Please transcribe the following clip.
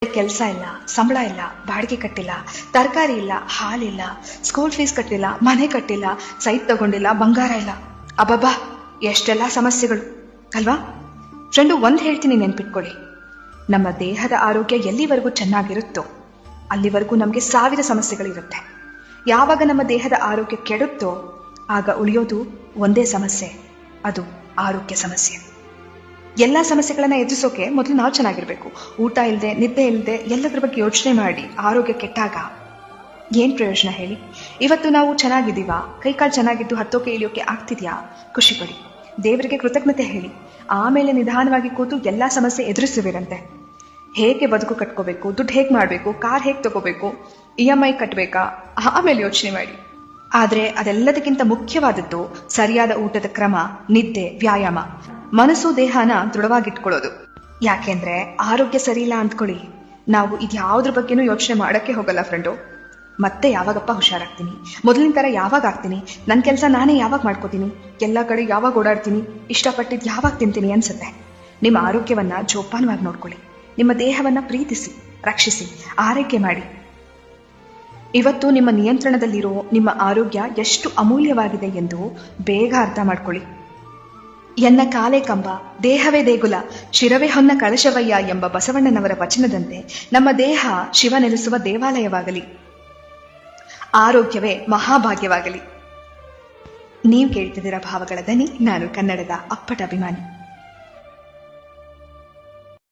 ಕೆಲಸ ಇಲ್ಲ, ಸಂಬಳ ಇಲ್ಲ, ಬಾಡಿಗೆ ಕಟ್ಟಿಲ್ಲ, ತರಕಾರಿ ಇಲ್ಲ, ಹಾಲಿಲ್ಲ, ಸ್ಕೂಲ್ ಫೀಸ್ ಕಟ್ಟಿಲ್ಲ, ಮನೆ ಕಟ್ಟಿಲ್ಲ, ಸೈಟ್ ತಗೊಂಡಿಲ್ಲ, ಬಂಗಾರ ಇಲ್ಲ. ಅಬ್ಬಬ್ಬಾ, ಎಷ್ಟೆಲ್ಲ ಸಮಸ್ಯೆಗಳು ಅಲ್ವಾ? ಫ್ರೆಂಡು, ಒಂದು ಹೇಳ್ತೀನಿ, ನೆನ್ಪಿಟ್ಕೊಳ್ಳಿ. ನಮ್ಮ ದೇಹದ ಆರೋಗ್ಯ ಎಲ್ಲಿವರೆಗೂ ಚೆನ್ನಾಗಿರುತ್ತೋ ಅಲ್ಲಿವರೆಗೂ ನಮಗೆ 1000 ಸಮಸ್ಯೆಗಳಿರುತ್ತೆ. ಯಾವಾಗ ನಮ್ಮ ದೇಹದ ಆರೋಗ್ಯ ಕೆಡುತ್ತೋ ಆಗ ಉಳಿಯೋದು ಒಂದೇ ಸಮಸ್ಯೆ, ಅದು ಆರೋಗ್ಯ ಸಮಸ್ಯೆ. ಎಲ್ಲ ಸಮಸ್ಯೆಗಳನ್ನ ಎದುರಿಸೋಕೆ ಮೊದಲು ನಾವು ಚೆನ್ನಾಗಿರ್ಬೇಕು. ಊಟ ಇಲ್ಲದೆ, ನಿದ್ದೆ ಇಲ್ಲದೆ, ಎಲ್ಲದರ ಬಗ್ಗೆ ಯೋಚನೆ ಮಾಡಿ ಆರೋಗ್ಯ ಕೆಟ್ಟಾಗ ಏನ್ ಪ್ರಯೋಜನ ಹೇಳಿ? ಇವತ್ತು ನಾವು ಚೆನ್ನಾಗಿದ್ದೀವಾ? ಕೈಕಾಲು ಚೆನ್ನಾಗಿದ್ದು ಹತ್ತೋಕೆ ಇಳಿಯೋಕೆ ಆಗ್ತಿದ್ಯಾ? ಖುಷಿ ಪಡಿ, ದೇವರಿಗೆ ಕೃತಜ್ಞತೆ ಹೇಳಿ. ಆಮೇಲೆ ನಿಧಾನವಾಗಿ ಕೂತು ಎಲ್ಲಾ ಸಮಸ್ಯೆ ಎದುರಿಸುವಿರಂತೆ. ಹೇಗೆ ಬದುಕು ಕಟ್ಕೋಬೇಕು, ದುಡ್ಡು ಹೇಗೆ ಮಾಡಬೇಕು, ಕಾರ್ ಹೇಗೆ ತಗೋಬೇಕು, EMI ಕಟ್ಟಬೇಕಾ, ಆಮೇಲೆ ಯೋಚನೆ ಮಾಡಿ. ಆದ್ರೆ ಅದೆಲ್ಲದಕ್ಕಿಂತ ಮುಖ್ಯವಾದದ್ದು ಸರಿಯಾದ ಊಟದ ಕ್ರಮ, ನಿದ್ದೆ, ವ್ಯಾಯಾಮ, ಮನಸ್ಸು ದೇಹನ ದೃಢವಾಗಿಟ್ಕೊಳ್ಳೋದು. ಯಾಕೆಂದ್ರೆ ಆರೋಗ್ಯ ಸರಿ ಇಲ್ಲ ಅಂದ್ಕೊಳ್ಳಿ, ನಾವು ಇದ್ಯಾವುದ್ರ ಬಗ್ಗೆನೂ ಯೋಚನೆ ಮಾಡಕ್ಕೆ ಹೋಗಲ್ಲ ಫ್ರೆಂಡು. ಮತ್ತೆ ಯಾವಾಗಪ್ಪ ಹುಷಾರಾಗ್ತೀನಿ, ಮೊದಲಿನ ತರ ಯಾವಾಗ ಆಗ್ತೀನಿ, ನನ್ನ ಕೆಲಸ ನಾನೇ ಯಾವಾಗ ಮಾಡ್ಕೋತೀನಿ, ಎಲ್ಲ ಕಡೆ ಯಾವಾಗ ಓಡಾಡ್ತೀನಿ, ಇಷ್ಟಪಟ್ಟಿದ್ದು ಯಾವಾಗ ತಿಂತೀನಿ ಅನ್ಸುತ್ತೆ. ನಿಮ್ಮ ಆರೋಗ್ಯವನ್ನ ಜೋಪಾನವಾಗಿ ನೋಡ್ಕೊಳ್ಳಿ. ನಿಮ್ಮ ದೇಹವನ್ನ ಪ್ರೀತಿಸಿ, ರಕ್ಷಿಸಿ, ಆರೈಕೆ ಮಾಡಿ. ಇವತ್ತು ನಿಮ್ಮ ನಿಯಂತ್ರಣದಲ್ಲಿರೋ ನಿಮ್ಮ ಆರೋಗ್ಯ ಎಷ್ಟು ಅಮೂಲ್ಯವಾಗಿದೆ ಎಂದು ಬೇಗ ಅರ್ಥ ಮಾಡ್ಕೊಳ್ಳಿ. ಎನ್ನ ಕಾಲೇ ಕಂಬ, ದೇಹವೇ ದೇಗುಲ, ಶಿರವೇ ಹೊನ್ನ ಕಳಶವಯ್ಯ ಎಂಬ ಬಸವಣ್ಣನವರ ವಚನದಂತೆ ನಮ್ಮ ದೇಹ ಶಿವ ನೆಲೆಸುವ ದೇವಾಲಯವಾಗಲಿ, ಆರೋಗ್ಯವೇ ಮಹಾಭಾಗ್ಯವಾಗಲಿ. ನೀವು ಕೇಳ್ತಿದ್ದೀರಾ ಭಾವಗಳ ದನಿ. ನಾನು ಕನ್ನಡದ ಅಪ್ಪಟ ಅಭಿಮಾನಿ.